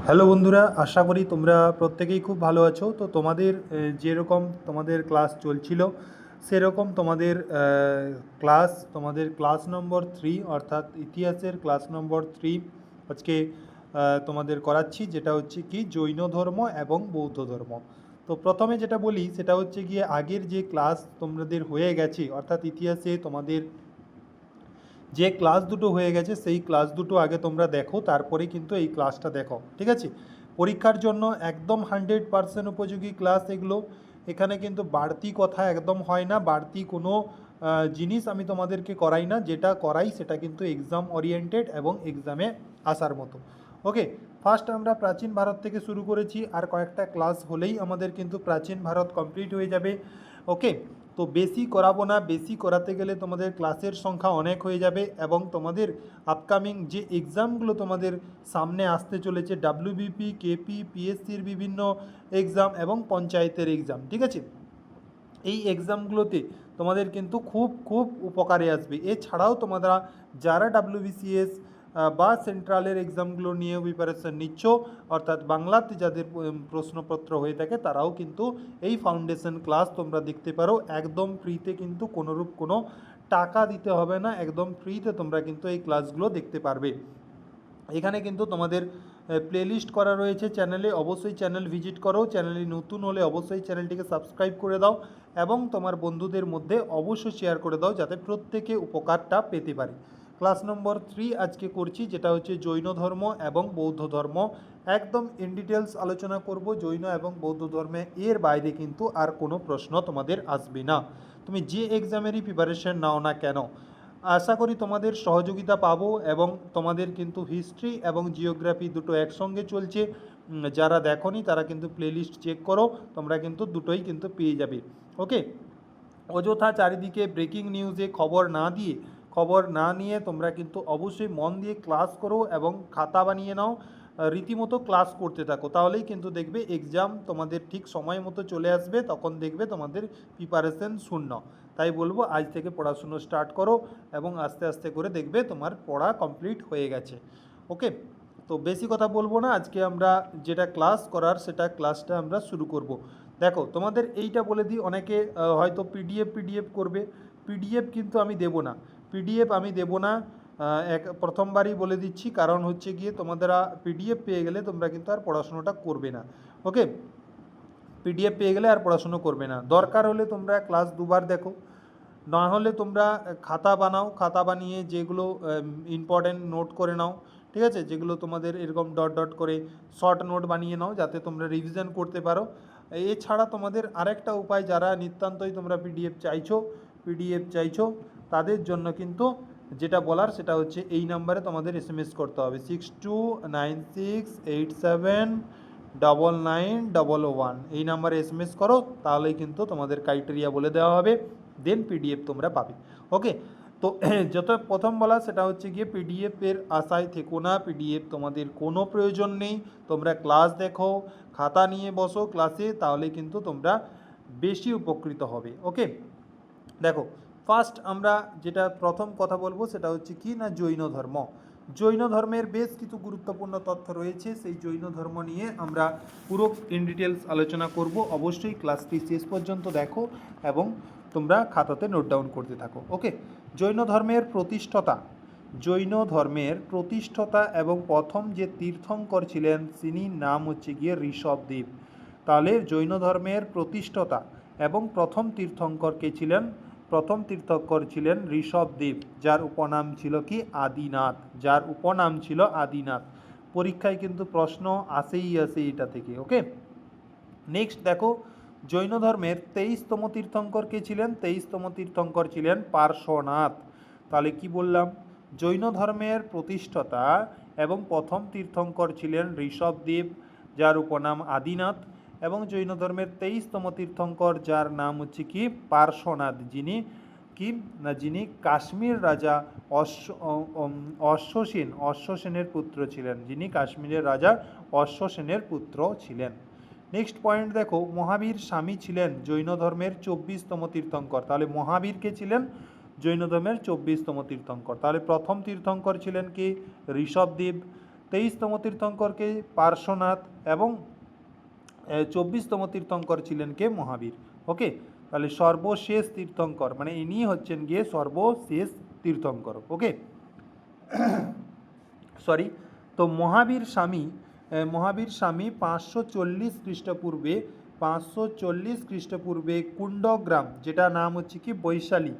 Hello বন্ধুরা, আশা করি তোমরা প্রত্যেকেই খুব ভালো আছো। তো তোমাদের যেরকম তোমাদের ক্লাস চলছিল সেরকম তোমাদের ক্লাস নম্বর 3 অর্থাৎ ইতিহাসের ক্লাস নম্বর 3 আজকে তোমাদের করাচ্ছি, যেটা হচ্ছে কি জৈন ধর্ম এবং বৌদ্ধ ধর্ম। তো প্রথমে যেটা বলি সেটা হচ্ছে গিয়ে আগের যে ক্লাস তোমাদের হয়ে গেছে, অর্থাৎ ইতিহাসে তোমাদের যে ক্লাস দুটো হয়ে গেছে সেই ক্লাস দুটো আগে তোমরা দেখো, তারপরে কিন্তু এই ক্লাসটা দেখো, ঠিক আছে? পরীক্ষার জন্য একদম 100% উপযোগী ক্লাস এগুলো। এখানে কিন্তু বাড়তি কথা একদম হয় না, বাড়তি কোনো জিনিস আমি তোমাদেরকে করাই না। যেটা করাই সেটা কিন্তু এক্সাম ওরিয়েন্টেড এবং এক্সামে আসার মতো। ওকে, ফার্স্ট আমরা প্রাচীন ভারত থেকে শুরু করেছি, আর কয়েকটা ক্লাস হলেই আমাদের কিন্তু প্রাচীন ভারত কমপ্লিট হয়ে যাবে। ওকে, তো বেশি করাবো না, বেশি করাতে গেলে তোমাদের ক্লাসের সংখ্যা অনেক হয়ে যাবে এবং তোমাদের আপকামিং যে এক্সামগুলো তোমাদের সামনে আসতে চলেছে, ডাব্লিউবিপি, কেপি, পিএসসির বিভিন্ন এক্সাম এবং পঞ্চায়েতের এক্সাম, ঠিক আছে? এই এক্সামগুলোতে তোমাদের কিন্তু খুব খুব উপকারে আসবে। এছাড়াও তোমরা যারা ডাব্লিউবিসিএস বা সেন্ট্রালের এক্সামগুলো নিয়ে প্রিপারেশন নিচ্ছ, অর্থাৎ বাংলাতে যাদের প্রশ্নপত্র হয়ে থাকে, তারাও কিন্তু এই ফাউন্ডেশন ক্লাস তোমরা দেখতে পারো একদম ফ্রিতে, কিন্তু কোনোরূপ কোনো টাকা দিতে হবে না, একদম ফ্রিতে তোমরা কিন্তু এই ক্লাসগুলো দেখতে পারবে। এখানে কিন্তু তোমাদের প্লেলিস্ট করা রয়েছে চ্যানেলে, অবশ্যই চ্যানেল ভিজিট করো। চ্যানেলে নতুন হলে অবশ্যই চ্যানেলটিকে সাবস্ক্রাইব করে দাও এবং তোমার বন্ধুদের মধ্যে অবশ্যই শেয়ার করে দাও, যাতে প্রত্যেকে উপকারটা পেতে পারে। ক্লাস নম্বর 3 আজকে করছি, যেটা হচ্ছে জৈন ধর্ম এবং বৌদ্ধ ধর্ম। একদম ইন ডিটেলস আলোচনা করব জৈন এবং বৌদ্ধ ধর্মে, এর বাইরে কিন্তু আর কোনো প্রশ্ন তোমাদের আসবে না, তুমি যে এক্সামেরই প্রিপারেশন নাও না কেন। আশা করি তোমাদের সহযোগিতা পাবো এবং তোমাদের কিন্তু হিস্ট্রি এবং জিওগ্রাফি দুটো একসঙ্গে চলছে। যারা দেখোনি তারা কিন্তু প্লেলিস্ট চেক করো, তোমরা কিন্তু দুটোই কিন্তু পেয়ে যাবে। ওকে, অযথা চারিদিকে ব্রেকিং নিউজে খবর না নিয়ে তোমরা কিন্তু অবশ্যই মন দিয়ে ক্লাস করো এবং খাতা বানিয়ে নাও, রীতিমতো ক্লাস করতে থাকো, তাহলেই কিন্তু দেখবে এক্সাম তোমাদের ঠিক সময় মতো চলে আসবে, তখন দেখবে তোমাদের প্রিপারেশন শূন্য। তাই বলবো আজ থেকে পড়াশুনো স্টার্ট করো এবং আস্তে আস্তে করে দেখবে তোমার পড়া কমপ্লিট হয়ে গেছে। ওকে, তো বেশি কথা বলবো না, আজকে আমরা যেটা ক্লাস করার সেটা ক্লাসটা আমরা শুরু করব। দেখো, তোমাদের এইটা বলে দিই, অনেকে হয়তো পিডিএফ করবে। পিডিএফ কিন্তু আমি দেবো না, পিডিএফ আমি দেবো না। প্রথমবারই বলে দিচ্ছি, কারণ হচ্ছে গিয়ে তোমাদের পিডিএফ পেয়ে গেলে তোমরা কিন্তু আর পড়াশোনাটা করবে না। ওকে, পিডিএফ পেয়ে গেলে আর পড়াশুনো করবে না। দরকার হলে তোমরা ক্লাস দুবার দেখো, না হলে তোমরা খাতা বানাও, খাতা বানিয়ে যেগুলো ইম্পর্ট্যান্ট নোট করে নাও, ঠিক আছে? যেগুলো তোমাদের এরকম ডট ডট করে শর্ট নোট বানিয়ে নাও, যাতে তোমরা রিভিশন করতে পারো। এছাড়া তোমাদের আরেকটা উপায়, যারা নিতান্তই তোমরা পিডিএফ চাইছো, তাদের জন্য কিন্তু যেটা বলার সেটা হচ্ছে এই নাম্বারে তোমাদের এসএমএস করতে হবে, 6296879911। এই নাম্বারে এসএমএস করো, তাহলেই কিন্তু তোমাদের ক্রাইটেরিয়া বলে দেওয়া হবে, দেন পিডিএফ তোমরা পাবে। ওকে, তো যত প্রথম বলা সেটা হচ্ছে গিয়ে পিডিএফের আশায় থেকো না, পিডিএফ তোমাদের কোনো প্রয়োজন নেই। তোমরা ক্লাস দেখো, খাতা নিয়ে বসো ক্লাসে, তাহলে কিন্তু তোমরা বেশি উপকৃত হবে। ওকে, দেখো, ফার্স্ট আমরা যেটা প্রথম কথা বলবো সেটা হচ্ছে কি না, জৈন ধর্ম। জৈন ধর্মের বেশ কিছু গুরুত্বপূর্ণ তথ্য রয়েছে, সেই জৈন ধর্ম নিয়ে আমরা পুরো ইন ডিটেলস আলোচনা করব। অবশ্যই ক্লাসটি শেষ পর্যন্ত দেখো এবং তোমরা খাতাতে নোট ডাউন করতে থাকো। ওকে, জৈন ধর্মের প্রতিষ্ঠাতা এবং প্রথম যে তীর্থঙ্কর ছিলেন তিনি নাম হচ্ছে গিয়ে ঋষভদেব। তাহলে জৈন ধর্মের প্রতিষ্ঠাতা এবং প্রথম তীর্থঙ্কর ছিলেন ঋষভদেব, যার উপনাম ছিল আদিনাথ। পরীক্ষায় কিন্তু প্রশ্ন আসে এটা থেকে। ওকে, নেক্সট দেখো, জৈন ধর্মের 23তম তীর্থঙ্কর কে ছিলেন? 23তম তীর্থঙ্কর ছিলেন পার্শ্বনাথ। তাহলে কি বললাম, জৈন ধর্মের প্রতিষ্ঠাতা এবং প্রথম তীর্থঙ্কর ছিলেন ঋষভদেব, যার উপনাম আদিনাথ, এবং জৈন ধর্মের 23তম তীর্থঙ্কর যার নাম হচ্ছে কি পার্শ্বনাথ, যিনি কাশ্মীর রাজা অশ্বসেনের পুত্র ছিলেন, নেক্সট পয়েন্ট দেখো, মহাবীর স্বামী ছিলেন জৈন ধর্মের 24তম তীর্থঙ্কর। তাহলে মহাবীর কে ছিলেন? জৈন ধর্মের 24তম তীর্থঙ্কর। তাহলে প্রথম তীর্থঙ্কর ছিলেন কি ঋষভদেব, 23তম তীর্থঙ্করকে পার্শ্বনাথ এবং 24তম তীর্থঙ্কর ছিলেন কে? মহাবীর। ওকে, তাহলে সর্বশেষ তীর্থঙ্কর মানে ইনি হচ্ছেন গিয়ে সর্বশেষ তীর্থঙ্কর। ওকে, সরি। তো মহাবীর স্বামী 540 খ্রিস্টপূর্বে 540 খ্রিস্টপূর্বে কুণ্ডগ্রাম, যেটা নাম হচ্ছে কি বৈশালী,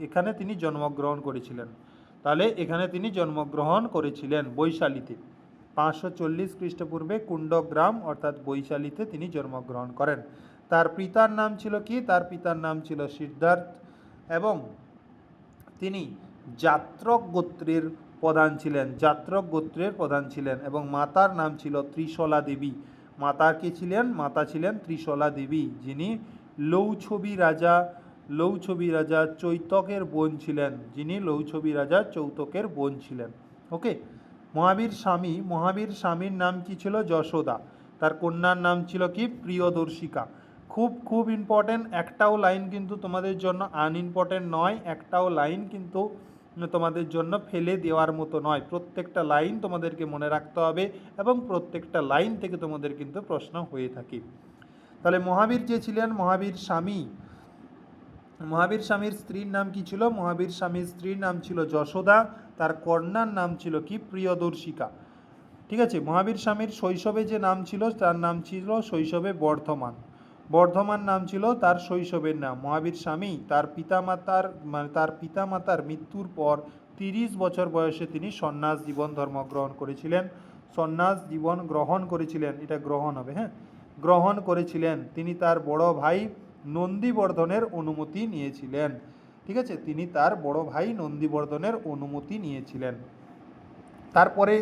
এখানে তিনি জন্মগ্রহণ করেছিলেন। তাহলে এখানে তিনি জন্মগ্রহণ করেছিলেন বৈশালীতে। 540 খ্রিস্টপূর্বে কুণ্ডগ্রাম অর্থাৎ বৈশালীতে তিনি জন্মগ্রহণ করেন। তার পিতার নাম ছিল কি? তার পিতার নাম ছিল সিদ্ধার্থ এবং তিনি যাত্রক গোত্রের প্রধান ছিলেন এবং মাতার নাম ছিল ত্রিশলা দেবী। মাতা কে ছিলেন? মাতা ছিলেন ত্রিশলা দেবী, যিনি লৌছবি রাজা চৈতকের বোন ছিলেন। ওকে, মহাবীর স্বামীর নাম কি ছিল? যশোদা। তার কন্যার নাম ছিল কি? প্রিয়দর্শিকা। খুব ইম্পর্টেন্ট, একটাও লাইন কিন্তু তোমাদের জন্য আনইম্পর্টেন্ট নয়, একটাও লাইন কিন্তু তোমাদের জন্য ফেলে দেওয়ার মতো নয়। প্রত্যেকটা লাইন তোমাদেরকে মনে রাখতে হবে এবং প্রত্যেকটা লাইন থেকে তোমাদের কিন্তু প্রশ্ন হয়ে থাকে। তাহলে মহাবীর যে ছিলেন, মহাবীর স্বামীর স্ত্রীর নাম কি ছিল? মহাবীর স্বামীর স্ত্রীর নাম ছিল যশোদা, তার কন্যার নাম ছিল কি? প্রিয়দর্শিকা। ঠিক আছে, মহাবীর স্বামীর শৈশবে যে নাম ছিল তার নাম ছিল শৈশবে বর্ধমান নাম ছিল তার শৈশবের নাম। মহাবীর স্বামী তার পিতামাতার মৃত্যুর পর 30 বছর বয়সে তিনি সন্ন্যাস জীবন গ্রহণ করেছিলেন। এটা গ্রহণ হবে, হ্যাঁ, গ্রহণ করেছিলেন। তিনি তার বড় ভাই নন্দীবর্ধনের অনুমতি নিয়েছিলেন। ঠিক আছে, তিনি তার বড় ভাই নন্দীবর্ধনের অনুমতি নিয়েছিলেন। তারপরে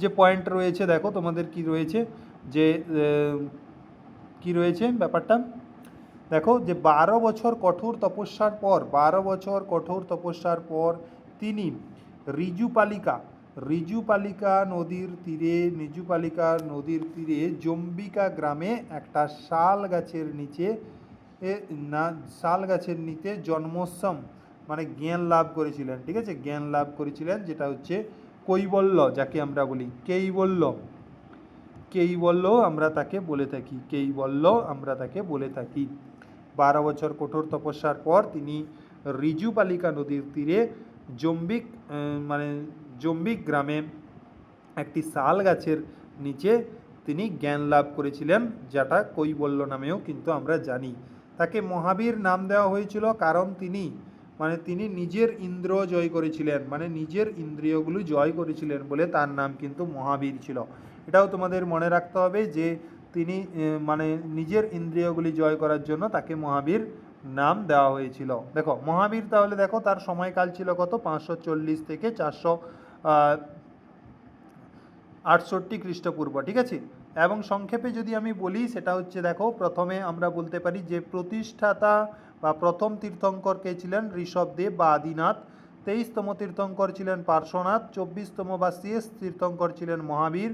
যে পয়েন্ট রয়েছে দেখো তোমাদের কি রয়েছে, যে কি রয়েছে ব্যাপারটা দেখো, যে 12 বছর কঠোর তপস্যার পর তিনি রিজুপালিকা নদীর তীরে জম্বিকা গ্রামে একটা শাল গাছের নিচে জন্মোৎসব মানে জ্ঞান লাভ করেছিলেন। ঠিক আছে, জ্ঞান লাভ করেছিলেন, যেটা হচ্ছে কৈবল্য, যাকে আমরা বলি কেইবল্য আমরা তাকে বলে থাকি। 12 বছর কঠোর তপস্যার পর তিনি রিজুপালিকা নদীর তীরে জম্বিক গ্রামে একটি শাল গাছের নিচে তিনি জ্ঞান লাভ করেছিলেন, যেটা কৈবল্য নামেও কিন্তু আমরা জানি। তাকে মহাবীর নাম দেওয়া হয়েছিল কারণ তিনি নিজের ইন্দ্রিয় জয় করেছিলেন, নিজের ইন্দ্রিয়গুলো জয় করেছিলেন বলে তার নাম কিন্তু মহাবীর ছিল। এটাও তোমাদের মনে রাখতে হবে যে তিনি নিজের ইন্দ্রিয়গুলি জয় করার জন্য তাকে মহাবীর নাম দেওয়া হয়েছিল। দেখো মহাবীর, তাহলে দেখো তার সময়কাল ছিল কত? 540 থেকে 468 খ্রিস্টপূর্ব। ঠিক আছে, এবং সংক্ষেপে যদি আমি বলি সেটা হচ্ছে, দেখো প্রথমে আমরা বলতে পারি যে প্রতিষ্ঠাতা বা প্রথম তীর্থঙ্কর কে ছিলেন? ঋষভদেব বা আদিনাথ। 23তম তীর্থঙ্কর ছিলেন পার্শ্বনাথ। 24তম বা শেষ তীর্থঙ্কর ছিলেন মহাবীর।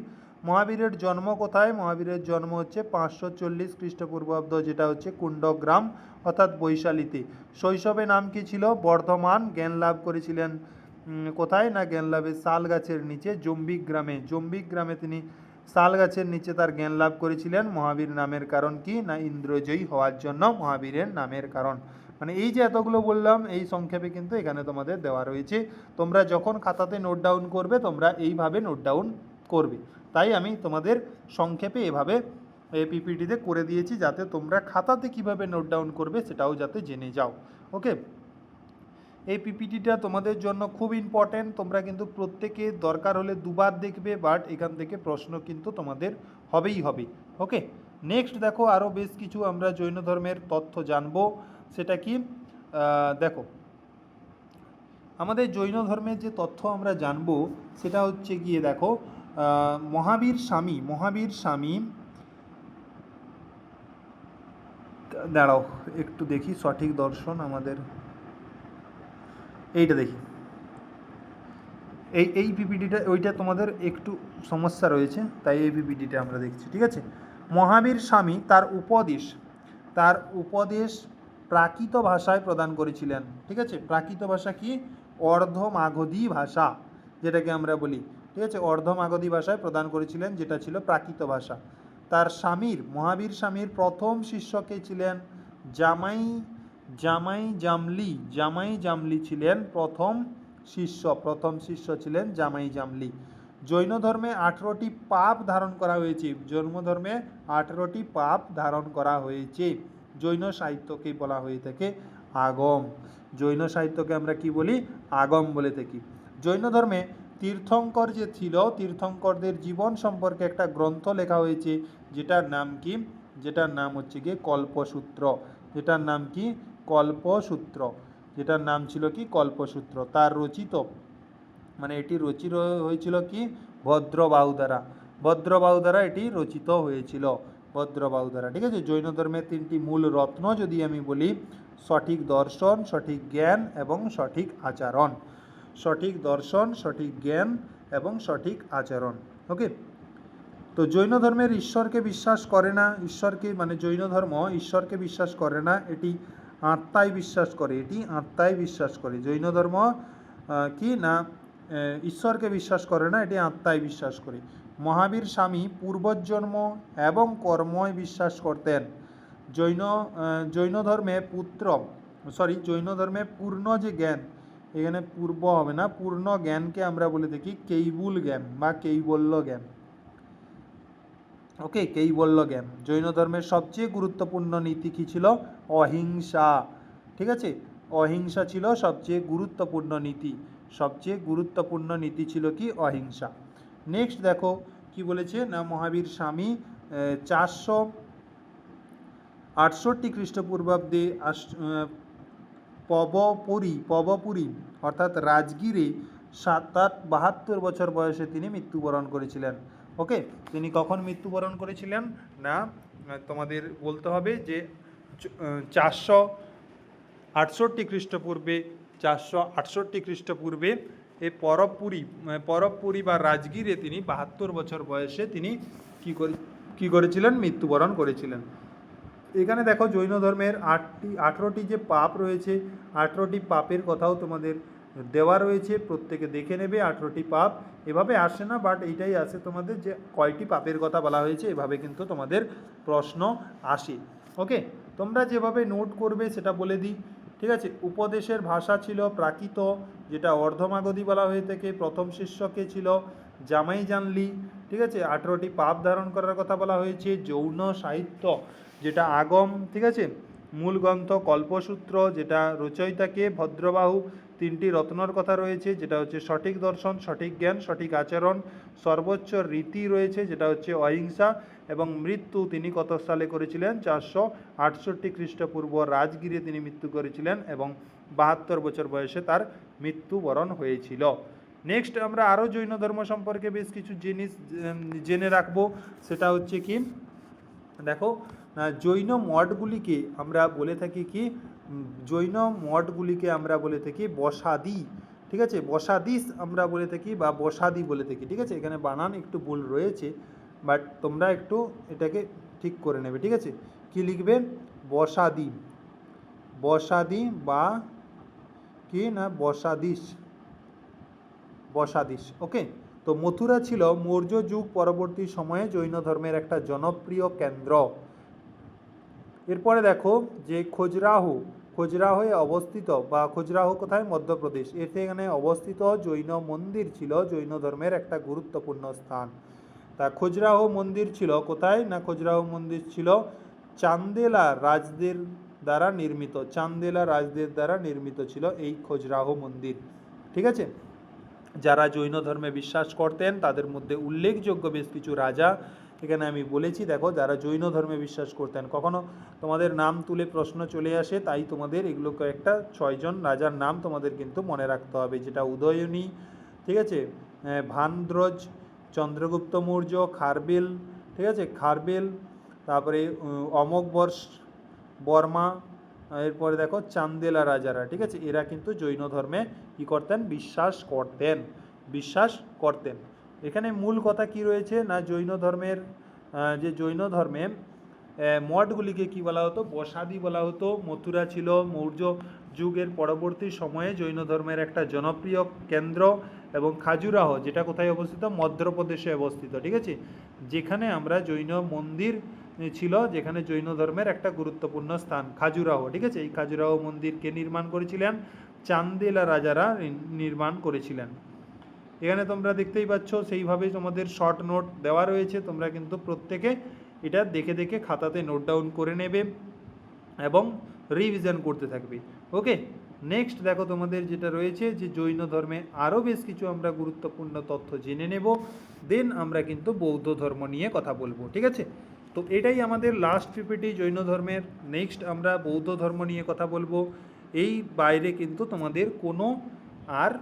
মহাবীরের জন্ম কোথায়? মহাবীরের জন্ম হচ্ছে 540 খ্রিস্টপূর্বাব্দ, যেটা হচ্ছে কুণ্ডগ্রাম অর্থাৎ বৈশালীতে। শৈশবে নাম কি ছিল? বর্ধমান। জ্ঞান লাভ করেছিলেন কোথায়? না জ্ঞান লাভে শাল গাছের নিচে জম্বিক গ্রামে তিনি শাল গাছের নিচে তার জ্ঞান লাভ করেছিলেন। মহাবীর নামের কারণ কি? না ইন্দ্রজয়ী হওয়ার জন্য মহাবীরের নামের কারণ। এই যে এতগুলো বললাম, এই সংক্ষেপে কিন্তু এখানে তোমাদের দেওয়া রয়েছে। তোমরা যখন খাতাতে নোট ডাউন করবে তোমরা এইভাবে নোট ডাউন করবে। তাই আমি তোমাদের সংক্ষেপে এভাবে পিপিটিতে করে দিয়েছি, যাতে তোমরা খাতাতে কিভাবে নোট ডাউন করবে সেটাও যাতে জেনে যাও। ওকে, এই পিপিটিটা তোমাদের জন্য খুব ইম্পর্টেন্ট। তোমরা কিন্তু প্রত্যেকে দরকার হলে দুবার দেখবে, বাট এখান থেকে প্রশ্ন কিন্তু তোমাদের হবেই হবে। ওকে, নেক্সট দেখো আরও বেশ কিছু আমরা জৈন ধর্মের তথ্য জানবো। সেটা কি? দেখো আমাদের জৈন ধর্মের যে তথ্য আমরা জানবো সেটা হচ্ছে গিয়ে, দেখো মহাবীর স্বামী দাঁড়াও একটু দেখি সঠিক দর্শন আমাদের, এইটা দেখি, এই পিপিটিটা, ওইটা তোমাদের একটু সমস্যা রয়েছে, তাই এই পিপিটিটা আমরা দেখছি। ঠিক আছে, মহাবীর স্বামী তার উপদেশ প্রাকৃত ভাষায় প্রদান করেছিলেন। ঠিক আছে, প্রাকৃত ভাষা কি? অর্ধমাগধী ভাষা, যেটাকে আমরা বলি। ঠিক আছে, অর্ধমাগধী ভাষায় প্রদান করেছিলেন, যেটা ছিল প্রাকৃত ভাষা। তার স্বামীর, মহাবীর স্বামীর প্রথম শিষ্যকে ছিলেন জামাই জামাই জামলি। জামাই জামলি ছিলেন প্রথম শিষ্য ছিলেন জামাই জামলি। জৈন ধর্মে 18টি পাপ ধারণ করা হয়েছে। জৈন ধর্মে 18টি পাপ ধারণ করা হয়েছে। জৈন সাহিত্যকে বলা হয়ে থাকে আগম। জৈন সাহিত্যকে আমরা কি বলি? আগম বলে থাকি। জৈন ধর্মে তীর্থঙ্কর যে ছিল, তীর্থঙ্করদের জীবন সম্পর্কে একটা গ্রন্থ লেখা হয়েছে, যেটার নাম কি? যেটার নাম হচ্ছে গিয়ে কল্পসূত্র। যেটার নাম কি? কল্পসূত্র। যেটার নাম ছিল কি? কল্পসূত্র। তার রচিত, মানে এটি রচিত হয়েছিল কি? ভদ্রবাহু দ্বারা। ভদ্রবাহু দ্বারা এটি রচিত হয়েছিল, ভদ্রবাহু দ্বারা। ঠিক আছে। জৈন ধর্মের 3টি মূল রত্ন যদি আমি বলি, সঠিক দর্শন, সঠিক জ্ঞান এবং সঠিক আচরণ। সঠিক দর্শন, সঠিক জ্ঞান এবং সঠিক আচরণ। ওকে। তো জৈন ধর্মের ঈশ্বরকে বিশ্বাস করে না। ঈশ্বরকে, মানে জৈন ধর্ম ঈশ্বরকে বিশ্বাস করে না, এটি আত্মায় বিশ্বাস করে। এটি আত্মায় বিশ্বাস করে। জৈন ধর্ম কি না ঈশ্বরকে বিশ্বাস করে না, এটি আত্মায় বিশ্বাস করে। মহাবীর স্বামী পূর্বজন্ম এবং কর্ময় বিশ্বাস করতেন। জৈন ধর্মে জৈন ধর্মে পূর্ণ যে জ্ঞান, এখানে পূর্ব হবে না, পূর্ণ জ্ঞানকে আমরা বলে থাকি কৈবুল জ্ঞান বা কৈবল্য জ্ঞান। ওকে, কৈবল্য জ্ঞান। জৈন ধর্মের সবচেয়ে গুরুত্বপূর্ণ নীতি কী ছিল? অহিংসা। ঠিক আছে, অহিংসা ছিল সবচেয়ে গুরুত্বপূর্ণ নীতি। সবচেয়ে গুরুত্বপূর্ণ নীতি ছিল কি? অহিংসা। নেক্সট দেখো কি বলেছে না, মহাবীর স্বামী 468 খ্রিস্টপূর্বাব্দে পবপুরী অর্থাৎ রাজগীরে 72 বছর বয়সে তিনি মৃত্যুবরণ করেছিলেন। ওকে, তিনি কখন মৃত্যুবরণ করেছিলেন? না, তোমাদের বলতে হবে যে 468 খ্রিস্টপূর্বে, 468 খ্রিস্টপূর্বে এই পরবপুরী বা রাজগীরে তিনি 72 বছর বয়সে তিনি কি করেছিলেন? মৃত্যুবরণ করেছিলেন। এখানে দেখো জৈন ধর্মের 18টি যে পাপ রয়েছে, 18টি পাপের কথাও তোমাদের দেওয়া রয়েছে, প্রত্যেকে দেখে নেবে। 18টি পাপ এভাবে আসে না, বাট এইটাই আসে তোমাদের যে কয়টি পাপের কথা বলা হয়েছে, এভাবে কিন্তু তোমাদের প্রশ্ন আসে। ওকে, তোমরা যেভাবে নোট করবে সেটা বলে দিই। ঠিক আছে। উপদেশের ভাষা ছিল প্রাকৃত, যেটা অর্ধমাগধী বলা হয়ে থাকে। প্রথম শিষ্যকে ছিল জামাই জানলি। ঠিক আছে। 18টি পাপ ধারণ করার কথা বলা হয়েছে। জৈন সাহিত্য যেটা আগম। ঠিক আছে। মূল গ্রন্থ কল্পসূত্র, যেটা রচয়িতাকে ভদ্রবাহু। 3টি রত্নর কথা রয়েছে, যেটা হচ্ছে সঠিক দর্শন, সঠিক জ্ঞান, সঠিক আচরণ। সর্বোচ্চ রীতি রয়েছে, যেটা হচ্ছে অহিংসা। এবং মৃত্যু তিনি কত সালে করেছিলেন? 468 খ্রিস্টপূর্ব রাজগীরে তিনি মৃত্যু করেছিলেন এবং 72 বছর বয়সে তার মৃত্যুবরণ হয়েছিল। নেক্সট আমরা আরও জৈন ধর্ম সম্পর্কে বেশ কিছু জিনিস জেনে রাখবো। সেটা হচ্ছে কি, দেখো জৈন মঠগুলিকে আমরা বলে থাকি কি? জৈন মঠগুলিকে আমরা বলে থাকি বসাদি। ঠিক আছে, বসাদিস আমরা বলে থাকি বা বসাদি বলে থাকি। ঠিক আছে, এখানে বানান একটু ভুল রয়েছে, বাট তোমরা একটু এটাকে ঠিক করে নেবে। ঠিক আছে, কি লিখবে? বসাদি, বসাদি বা কি না বসাদিস, বসাদিস। ওকে। তো মথুরা ছিল মৌর্য যুগ পরবর্তী সময়ে জৈন ধর্মের একটা জনপ্রিয় কেন্দ্র। এরপরে দেখো যে খোজরাহোয় অবস্থিত, বা খোজরাহো কোথায়? মধ্যপ্রদেশ। এখানে অবস্থিত জৈন মন্দির ছিল জৈন ধর্মের একটা গুরুত্বপূর্ণ স্থান। তা খোজরাহো মন্দির ছিল কোথায়? না খোজরাহো মন্দির ছিল চান্দেলা রাজদের দ্বারা নির্মিত। চান্দেলা রাজদের দ্বারা নির্মিত ছিল এই খোজরাহো মন্দির। ঠিক আছে। যারা জৈন ধর্মে বিশ্বাস করতেন তাদের মধ্যে উল্লেখযোগ্য বেশ কিছু রাজা এখানে আমি বলেছি। দেখো, যারা জৈন ধর্মে বিশ্বাস করতেন, কখনো তোমাদের নাম তুলে প্রশ্ন চলে আসে, তাই তোমাদের এগুলো কয়েকটা 6 জন রাজার নাম তোমাদের কিন্তু মনে রাখতে হবে, যেটা উদয়নী, ঠিক আছে, ভানদ্রজ, চন্দ্রগুপ্ত মৌর্য, খারবেল, ঠিক আছে, খারবেল, তারপরে অমোঘবর্ষ বর্মা, এরপরে দেখো চান্দেলা রাজারা। ঠিক আছে, এরা কিন্তু জৈন ধর্মে কী করতেন? বিশ্বাস করতেন। এখানে মূল কথা কি রয়েছে না, জৈন ধর্মে মঠগুলিকে কি বলা হতো? বসাদি বলা হতো। মথুরা ছিল মৌর্য যুগের পরবর্তী সময়ে জৈন ধর্মের একটা জনপ্রিয় কেন্দ্র এবং খাজুরাহ যেটা কোথায় অবস্থিত, মধ্যপ্রদেশে অবস্থিত, ঠিক আছে, যেখানে আমরা জৈন মন্দির ছিল, যেখানে জৈন ধর্মের একটা গুরুত্বপূর্ণ স্থান খাজুরাহ, ঠিক আছে। এই খাজুরাহ মন্দিরকে নির্মাণ করেছিলেন চান্দেলা রাজারা নির্মাণ করেছিলেন। এখানে তোমরা দেখতেই পাচ্ছ সেইভাবে তোমাদের শর্ট নোট দেওয়া রয়েছে, তোমরা কিন্তু প্রত্যেকে এটা দেখে দেখে খাতাতে নোট ডাউন করে নেবে এবং রিভিশন করতে থাকবে। ওকে, নেক্সট দেখো তোমাদের যেটা রয়েছে যে জৈন ধর্মে আরও বেশ কিছু আমরা গুরুত্বপূর্ণ তথ্য জেনে নেব, দেন আমরা কিন্তু বৌদ্ধ ধর্ম নিয়ে কথা বলবো, ঠিক আছে। তো এটাই আমাদের লাস্ট পিপিটি জৈন ধর্মের। নেক্সট আমরা বৌদ্ধ ধর্ম নিয়ে কথা বলবো। এই বাইরে কিন্তু তোমাদের কোনো আর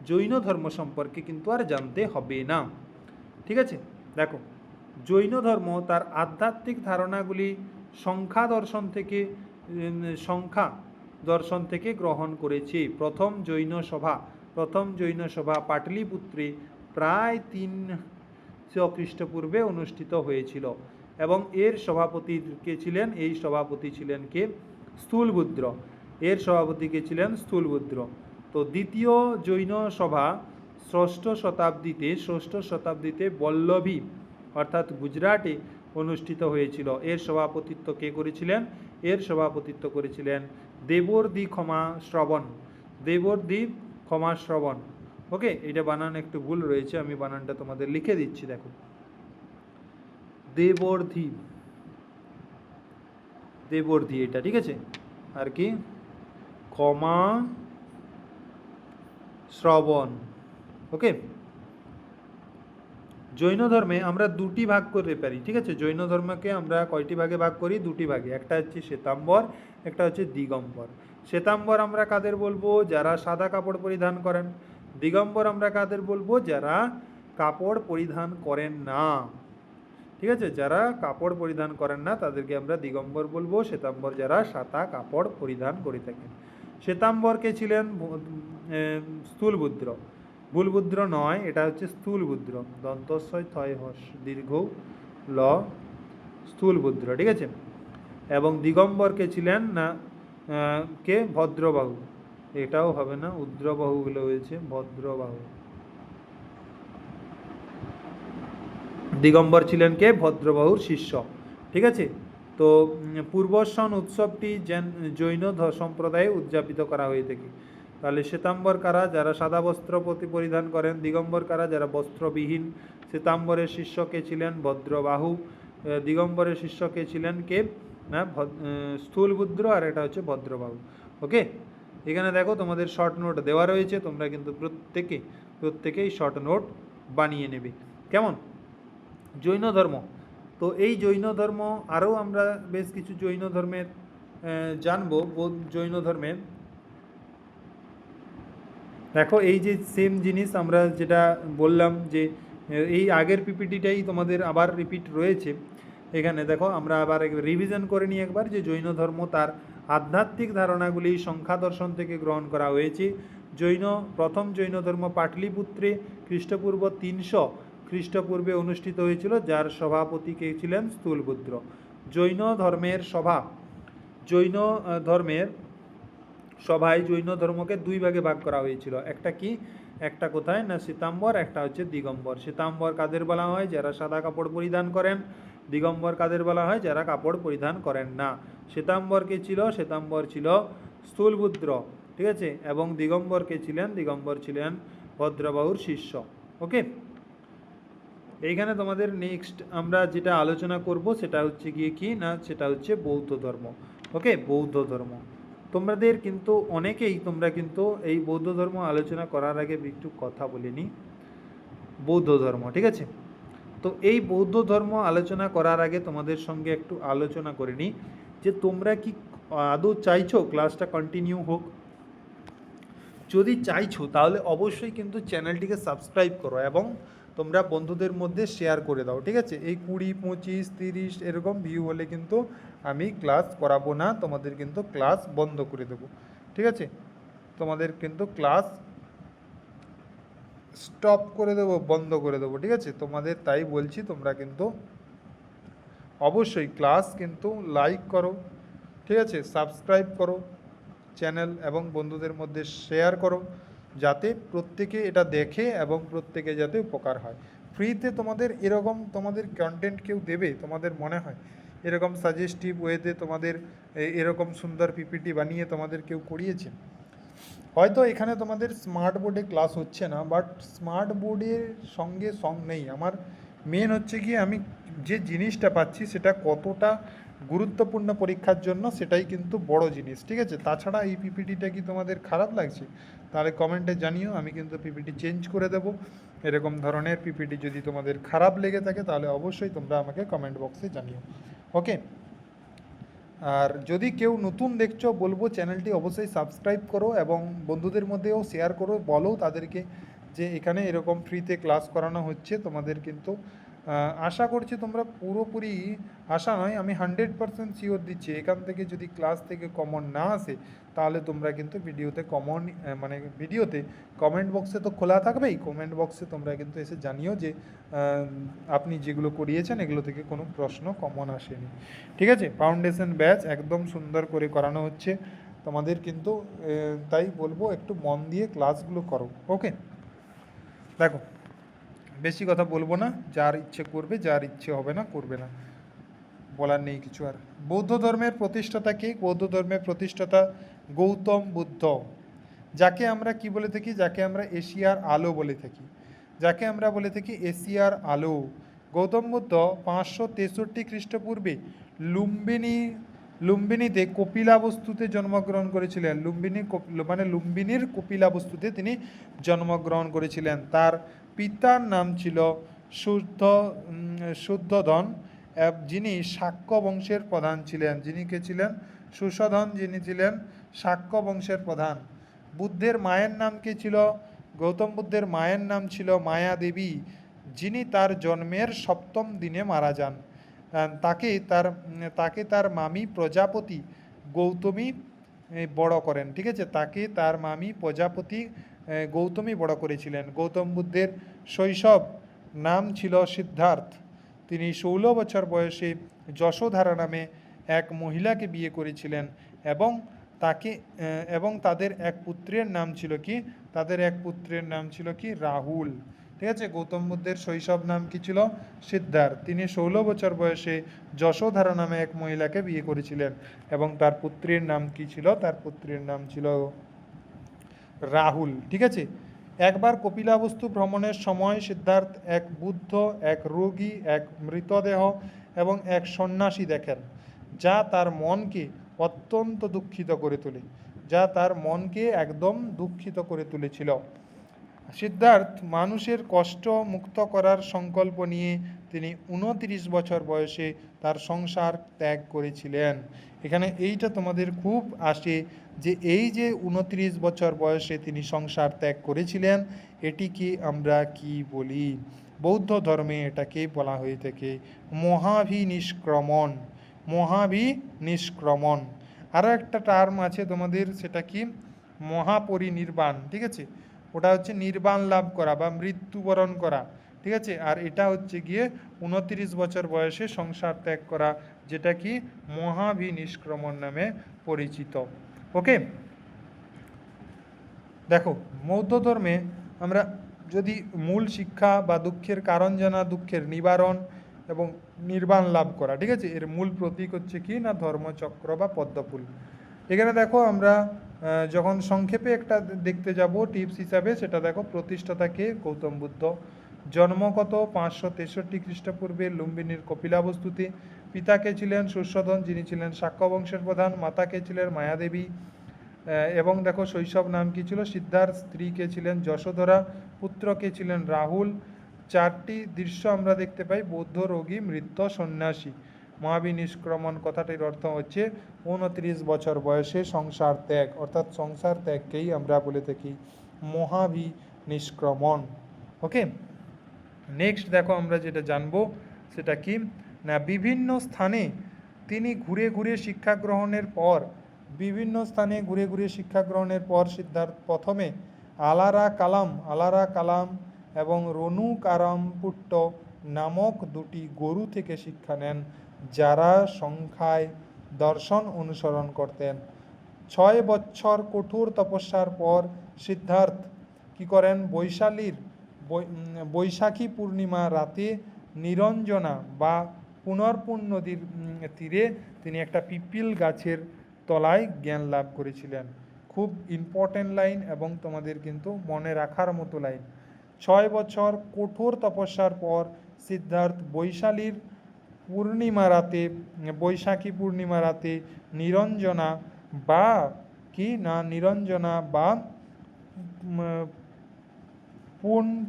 জৈন ধর্ম সম্পর্কে কিন্তু আর জানতে হবে না, ঠিক আছে। দেখো, জৈন ধর্ম তার আধ্যাত্মিক ধারণাগুলি সংখ্যা দর্শন থেকে গ্রহণ করেছে। প্রথম জৈন সভা পাটলিপুত্রে প্রায় 300 খ্রিস্টপূর্বে অনুষ্ঠিত হয়েছিল এবং এর সভাপতি ছিলেন কে? স্থূলবুদ্র। এর সভাপতি কে ছিলেন? স্থূলবুদ্র। তো দ্বিতীয় জৈন সভা ষষ্ঠ শতাব্দীতে বল্লভী অর্থাৎ গুজরাটে অনুষ্ঠিত হয়েছিল। এর সভাপতিত্ব কে করেছিলেন? এর সভাপতিত্ব করেছিলেন দেবর্দি ক্ষমা শ্রবণ। ওকে, এটা বানান একটু ভুল রয়েছে, আমি বানানটা তোমাদের লিখে দিচ্ছি। দেখো, দেবর্দি এটা, ঠিক আছে, আর কি ক্ষমা শ্রবণ। ওকে, জৈন ধর্মে আমরা দুটি ভাগ করতে পারি, ঠিক আছে। জৈন ধর্মকে আমরা কয়টি ভাগে ভাগ করি? দুটি ভাগে। একটা হচ্ছে শ্বেতাম্বর, একটা হচ্ছে দিগম্বর। শ্বেতাম্বর আমরা কাদের বলবো? যারা সাদা কাপড় পরিধান করেন। দিগম্বর আমরা কাদের বলবো? যারা কাপড় পরিধান করেন না, ঠিক আছে। যারা কাপড় পরিধান করেন না তাদেরকে আমরা দিগম্বর বলবো। শ্বেতাম্বর যারা সাদা কাপড় পরিধান করে থাকেন। শ্বেতাম্বরকে ছিলেন স্থূলবুদ্র, ভুলবুদ্র নয়, এটা হচ্ছে স্থূলবুদ্র, দন্তস্বয় থয় হস দীর্ঘ ল, স্থূলবুদ্র, ঠিক আছে। এবং দিগম্বরকে ছিলেন না কে? ভদ্রবাহু। এটাও হবে না, উদ্রবাহু বলে হয়েছে, ভদ্রবাহু। দিগম্বর ছিলেন কে? ভদ্রবাহুর শিষ্য, ঠিক আছে। তো পূর্বসন উৎসবটি জৈন সম্প্রদায়ে উদযাপিত করা হয়ে থাকে। তাহলে শ্বেতাম্বর কারা? যারা সাদা বস্ত্র পরিধান করেন। দিগম্বর কারা? যারা বস্ত্রবিহীন। শ্বেতাম্বরের শিষ্যকে ছিলেন ভদ্রবাহু, দিগম্বরের শিষ্যকে ছিলেন কে? না, স্থূলবুদ্র, আর এটা হচ্ছে ভদ্রবাহু। ওকে, এখানে দেখো তোমাদের শর্ট নোট দেওয়া রয়েছে, তোমরা কিন্তু প্রত্যেকেই শর্ট নোট বানিয়ে নেবে, কেমন? জৈন ধর্ম, তো এই জৈন ধর্ম আরও আমরা বেশ কিছু জৈন ধর্মের জানবো। জৈন ধর্মের দেখো, এই যে সেম জিনিস আমরা যেটা বললাম যে এই আগের পিপিটিটাই তোমাদের আবার রিপিট রয়েছে। এখানে দেখো আমরা আবার রিভিশন করে নিই একবার, যে জৈন ধর্ম তার আধ্যাত্মিক ধারণাগুলি সংখ্যা দর্শন থেকে গ্রহণ করা হয়েছে। প্রথম জৈন ধর্ম পাটলিপুত্রে খ্রিস্টপূর্ব 300 খ্রিস্টপূর্বে অনুষ্ঠিত হয়েছিল, যার সভাপতি কে ছিলেন? স্থূলবুদ্র। জৈন ধর্মের সভায় জৈন ধর্মকে দুই ভাগে ভাগ করা হয়েছিল। একটা কোথায়? না, শ্বেতাম্বর, একটা হচ্ছে দিগম্বর। শ্বেতাম্বর কাদের বলা হয়? যারা সাদা কাপড় পরিধান করেন। দিগম্বর কাদের বলা হয়? যারা কাপড় পরিধান করেন না। শ্বেতাম্বর ছিল স্থূলবুদ্র, ঠিক আছে, এবং দিগম্বর ছিলেন ভদ্রবাহুর শিষ্য। ওকে, এইখানে তোমাদের নেক্সট আমরা যেটা আলোচনা করব সেটা হচ্ছে গিয়ে কি না, সেটা হচ্ছে বৌদ্ধ ধর্ম। ওকে, বৌদ্ধ ধর্ম তোমাদের কিন্তু অনেকেই তোমরা কিন্তু এই বৌদ্ধ ধর্ম আলোচনা করার আগে একটু কথা বলিনি বৌদ্ধ ধর্ম, ঠিক আছে। তো এই বৌদ্ধ ধর্ম আলোচনা করার আগে তোমাদের সঙ্গে একটু আলোচনা করে নিই যে তোমরা কি আদৌ চাইছো ক্লাসটা কন্টিনিউ হোক? যদি চাইছো তাহলে অবশ্যই কিন্তু চ্যানেলটিকে সাবস্ক্রাইব করো এবং তোমরা বন্ধুদের মধ্যে শেয়ার করে দাও, ঠিক আছে। এই 20, 25, 30 এরকম ভিউ হলে কিন্তু আমি ক্লাস করাবো না, তোমাদের কিন্তু ক্লাস বন্ধ করে দেবো, ঠিক আছে। তোমাদের কিন্তু ক্লাস স্টপ করে দেবো, বন্ধ করে দেবো, ঠিক আছে। তোমাদের তাই বলছি, তোমরা কিন্তু অবশ্যই ক্লাস কিন্তু লাইক করো, ঠিক আছে, সাবস্ক্রাইব করো চ্যানেল এবং বন্ধুদের মধ্যে শেয়ার করো, যাতে প্রত্যেকে এটা দেখে এবং প্রত্যেকে যাতে উপকার হয়। ফ্রিতে তোমাদের এরকম তোমাদের কন্টেন্ট কেউ দেবে তোমাদের মনে হয়? এরকম সাজেস্টিভ ওয়েতে তোমাদের এরকম সুন্দর পিপিটি বানিয়ে তোমাদের কেউ করিয়েছে? হয়তো এখানে তোমাদের স্মার্ট বোর্ডে ক্লাস হচ্ছে না, বাট স্মার্ট বোর্ডের সঙ্গে নেই। আমার মেন হচ্ছে কি আমি যে জিনিসটা পাচ্ছি সেটা কতটা গুরুত্বপূর্ণ পরীক্ষার জন্য, সেটাই কিন্তু বড় জিনিস, ঠিক আছে? তাছাড়া এই পিপিটিটা কি তোমাদের খারাপ লাগছে তাহলে কমেন্টে জানিও, আমি কিন্তু পিপিটি চেঞ্জ করে দেবো। এরকম ধরনের পিপিটি যদি তোমাদের খারাপ লেগে থাকে তাহলে অবশ্যই তোমরা আমাকে কমেন্ট বক্সে জানিও। ওকে, আর যদি কেউ নতুন দেখছো বলবো চ্যানেলটি অবশ্যই সাবস্ক্রাইব করো এবং বন্ধুদের মধ্যেও শেয়ার করো, বলো তাদেরকে যে এখানে এরকম ফ্রিতে ক্লাস করানো হচ্ছে তোমাদের। কিন্তু আশা করছি তোমরা পুরোপুরি, আশা নয়, আমি 100% শিওর দিচ্ছি এখান থেকে যদি ক্লাস থেকে কমন না আসে তাহলে তোমরা কিন্তু ভিডিওতে মানে ভিডিওতে কমেন্ট বক্সে তো খোলা থাকবেই, কমেন্ট বক্সে তোমরা কিন্তু এসে জানিও যে আপনি যেগুলো করিয়েছেন এগুলো থেকে কোনো প্রশ্ন কমন আসেনি, ঠিক আছে? ফাউন্ডেশন ব্যাচ একদম সুন্দর করে করানো হচ্ছে তোমাদের কিন্তু, তাই বলবো একটু মন দিয়ে ক্লাসগুলো করো। ওকে, দেখো বেশি কথা বলবো না, যার ইচ্ছে করবে, যার ইচ্ছে হবে না করবে না, বলার নেই কিছু আর। বৌদ্ধ ধর্মের প্রতিষ্ঠাতা কে? বৌদ্ধ ধর্মের প্রতিষ্ঠাতা গৌতম বুদ্ধ, যাকে আমরা কি বলে থাকি? যাকে আমরা এশিয়ার আলো বলে থাকি, যাকে আমরা বলে থাকি এশিয়ার আলো। গৌতম বুদ্ধ 563 খ্রিস্টপূর্বে লুম্বিনীতে কপিলাবস্তুতে জন্মগ্রহণ করেছিলেন। লুম্বিনীর কপিলাবস্তুতে তিনি জন্মগ্রহণ করেছিলেন। তার পিতার নাম ছিল শুদ্ধোধন, যিনি শাক্য বংশের প্রধান ছিলেন। যিনি কে ছিলেন? সুশোধন, যিনি ছিলেন শাক্য বংশের প্রধান। বুদ্ধের মায়ের নাম কে ছিল? গৌতম বুদ্ধের মায়ের নাম ছিল মায়া দেবী, যিনি তার জন্মের 7ম দিনে মারা যান। তাকে তার মামি প্রজাপতি গৌতমী বড় করেন, ঠিক আছে? তাকে তার মামি প্রজাপতি গৌতমী বড় করেছিলেন। গৌতম বুদ্ধের শৈশব নাম ছিল সিদ্ধার্থ। তিনি 16 বছর বয়সে যশোধারা নামে এক মহিলাকে বিয়ে করেছিলেন এবং তাদের এক পুত্রের নাম ছিল কি? তাদের এক পুত্রের নাম ছিল কি? রাহুল, ঠিক আছে? গৌতম বুদ্ধের শৈশব নাম কি ছিল? সিদ্ধার্থ। তিনি 16 বছর বয়সে যশোধারা নামে এক মহিলাকে বিয়ে করেছিলেন এবং তার পুত্রের নাম কি ছিল? তার পুত্রের নাম ছিল রাহুল, ঠিক আছে? একবার কপিলাবস্তু ভ্রমণের সময় সিদ্ধার্থ এক বুদ্ধ, এক রোগী, এক মৃতদেহ এবং এক সন্ন্যাসী দেখেন, যা তার মনকে অত্যন্ত দুঃখিত করে তোলে, যা তার মনকে একদম দুঃখিত করে তুলেছিল। সিদ্ধার্থ মানুষের কষ্ট মুক্ত করার সংকল্প নিয়ে তিনি 29 বছর বয়সে তার সংসার ত্যাগ করেছিলেন। এখানে এইটা তোমাদের খুব আসে যে এই যে 29 বছর বয়সে তিনি সংসার ত্যাগ করেছিলেন, এটিকে আমরা কি বলি? বৌদ্ধ ধর্মে এটাকে বলা হয়ে থাকে মহাভিনিষ্ক্রমণ। মহাভিনিষ্ক্রমণ। আরও একটা টার্ম আছে তোমাদের, সেটা কি? মহাপরিনির্বাণ, ঠিক আছে? ওটা হচ্ছে নির্বাণ লাভ করা বা মৃত্যুবরণ করা, ঠিক আছে? আর এটা হচ্ছে গিয়ে 29 বছর বয়সে সংসার ত্যাগ করা, যেটা কি মহাভিনিষ্ক্রমণ নামে পরিচিত। ওকে, দেখো বৌদ্ধ ধর্মে আমরা যদি মূল শিক্ষা বা দুঃখের কারণ জানা, দুঃখের নিবারণ এবং নির্বাণ লাভ করা, ঠিক আছে? এর মূল প্রতীক হচ্ছে কি না? ধর্মচক্র বা পদ্মফুল। এখানে দেখো আমরা যখন সংক্ষেপে একটা দেখতে যাব টিপস হিসাবে, সেটা দেখো প্রতিষ্ঠাতা কে? গৌতম বুদ্ধ। জন্ম কত? 563 খ্রিস্টপূর্বে লুম্বিনীর কপিলাবস্তুতে। পিতাকে ছিলেন সুশোধন, যিনি ছিলেন শাক্য বংশের প্রধান। মাতাকে ছিলেন মায়াদেবী। এবং দেখো শৈশব নাম কি ছিল? সিদ্ধার্থ। স্ত্রীকে ছিলেন যশোধরা। পুত্রকে ছিলেন রাহুল। 4টি দৃশ্য আমরা দেখতে পাই: বৌদ্ধ, রোগী, মৃত, সন্ন্যাসী। মহাবিনিষ্ক্রমণ কথাটির অর্থ হচ্ছে 29 বছর বয়সে সংসার ত্যাগ, অর্থাৎ সংসার ত্যাগকেই আমরা বলে থাকি মহাবিনিষ্ক্রমণ। ওকে, নেক্সট দেখো আমরা যেটা জানবো সেটা কি না, বিভিন্ন স্থানে তিনি ঘুরে ঘুরে শিক্ষা গ্রহণের পর সিদ্ধার্থ প্রথমে আলারা কালাম এবং রনুকারামপুট্ট নামক 2টি গুরু থেকে শিক্ষা নেন, যারা সংখ্যায় দর্শন অনুসরণ করতেন। 6 বছর কঠোর তপস্যার পর সিদ্ধার্থ কি করেন, বৈশাখী পূর্ণিমা রাতে নিরঞ্জনা বা পুনর্পুন নদীর তীরে তিনি একটা পিপিল গাছের তলায় জ্ঞান লাভ করেছিলেন। খুব ইম্পর্ট্যান্ট লাইন এবং তোমাদের কিন্তু মনে রাখার মতো লাইন। 6 বছর কঠোর তপস্যার পর সিদ্ধার্থ বৈশাখী পূর্ণিমা রাতে নিরঞ্জনা বা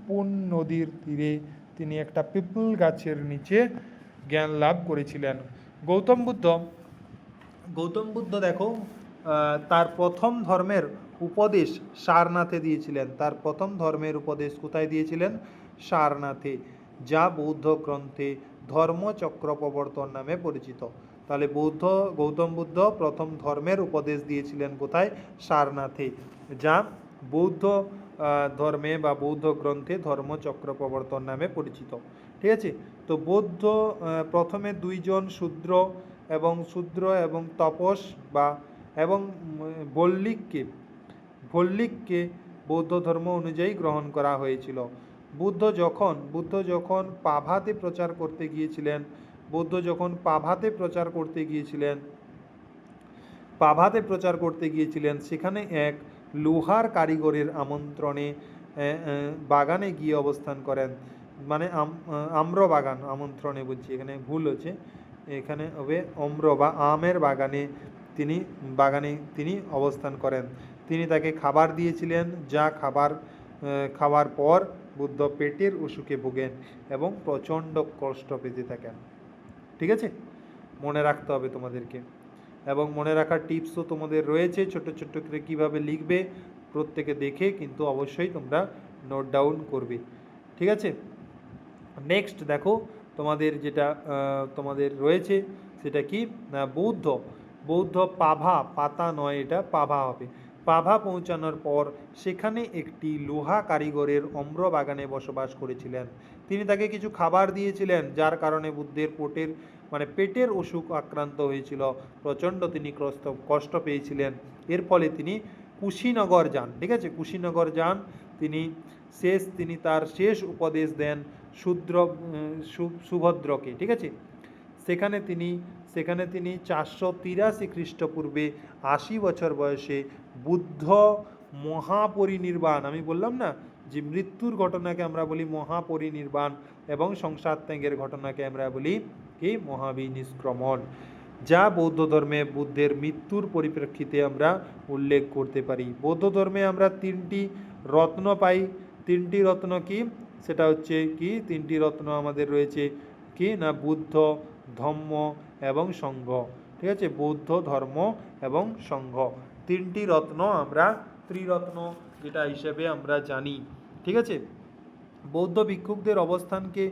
পুন নদীর তীরে তিনি একটা পিপল গাছের নিচে জ্ঞান লাভ করেছিলেন। গৌতম বুদ্ধ দেখো তার প্রথম ধর্মের উপদেশ সারনাথে দিয়েছিলেন। তার প্রথম ধর্মের উপদেশ কোথায় দিয়েছিলেন? সারনাথে, যা বৌদ্ধ গ্রন্থে ধর্মচক্র প্রবর্তন নামে পরিচিত। তাহলে গৌতম বুদ্ধ প্রথম ধর্মের উপদেশ দিয়েছিলেন কোথায়? সারনাথে, যা বৌদ্ধ ধর্মে বা বৌদ্ধ গ্রন্থে ধর্মচক্র প্রবর্তন নামে পরিচিত। ঠিক আছে, তো বৌদ্ধ প্রথমে দুইজন শূদ্র এবং তপস এবং ভল্লিককে বৌদ্ধ ধর্ম অনুযায়ী গ্রহণ করা হয়েছিল। বুদ্ধ যখন পাভাতে প্রচার করতে গিয়েছিলেন সেখানে এক লোহার কারিগরের আমন্ত্রণে বাগানে গিয়ে অবস্থান করেন। মানে আম্র বাগান, আমন্ত্রণে বলছি, এখানে ভুল হচ্ছে, এখানে হবে অম্র বা আমের বাগানে তিনি অবস্থান করেন। তিনি তাকে খাবার দিয়েছিলেন, যা খাবার পর বুদ্ধ পেটের অসুখে ভোগেন এবং প্রচণ্ড কষ্ট পেতে থাকেন। ঠিক আছে, মনে রাখতে হবে তোমাদেরকে, এবং মনে রাখার টিপসও তোমাদের রয়েছে, ছোট ছোট করে কীভাবে লিখবে প্রত্যেকে দেখে কিন্তু অবশ্যই তোমরা নোট ডাউন করবে। ঠিক আছে, নেক্সট দেখো তোমাদের যেটা তোমাদের রয়েছে সেটা কি না, বৌদ্ধ পাতা নয়, এটা পাভা হবে। পাভা পৌঁছানোর পর সেখানে একটি লোহা কারিগরের অম্র বাগানে বসবাস করেছিলেন। তিনি তাকে কিছু খাবার দিয়েছিলেন, যার কারণে বুদ্ধের পেটের অসুখ আক্রান্ত হয়েছিল, প্রচণ্ড তিনি কষ্ট পেয়েছিলেন। এর ফলে তিনি কুশীনগর যান। ঠিক আছে, কুশীনগর যান, তিনি তার শেষ উপদেশ দেন সুভদ্রকে। ঠিক আছে, সেখানে তিনি 483 খ্রিস্টপূর্বে 80 বছর বয়সে বুদ্ধ মহাপরিনির্বাণ, আমি বললাম না যে মৃত্যুর ঘটনাকে আমরা বলি মহাপরিনির্বাণ এবং সংসার ত্যাগের ঘটনাকে আমরা বলি কি মহাবিনিষ্ক্রমণ, যা বৌদ্ধ ধর্মে বুদ্ধের মৃত্যুর পরিপ্রেক্ষিতে আমরা উল্লেখ করতে পারি। বৌদ্ধ ধর্মে আমরা 3টি রত্ন পাই। 3টি রত্ন কি? সেটা হচ্ছে কি, 3টি রত্ন আমাদের রয়েছে কি না, বুদ্ধ, ধম্ম এবং সংঘ। ঠিক আছে, বৌদ্ধ, ধর্ম এবং সংঘ, 3টি রত্ন আমরা ত্রিরত্ন যেটা হিসেবে আমরা জানি। ঠিক আছে, বৌদ্ধ ভিক্ষুকদের অবস্থানকে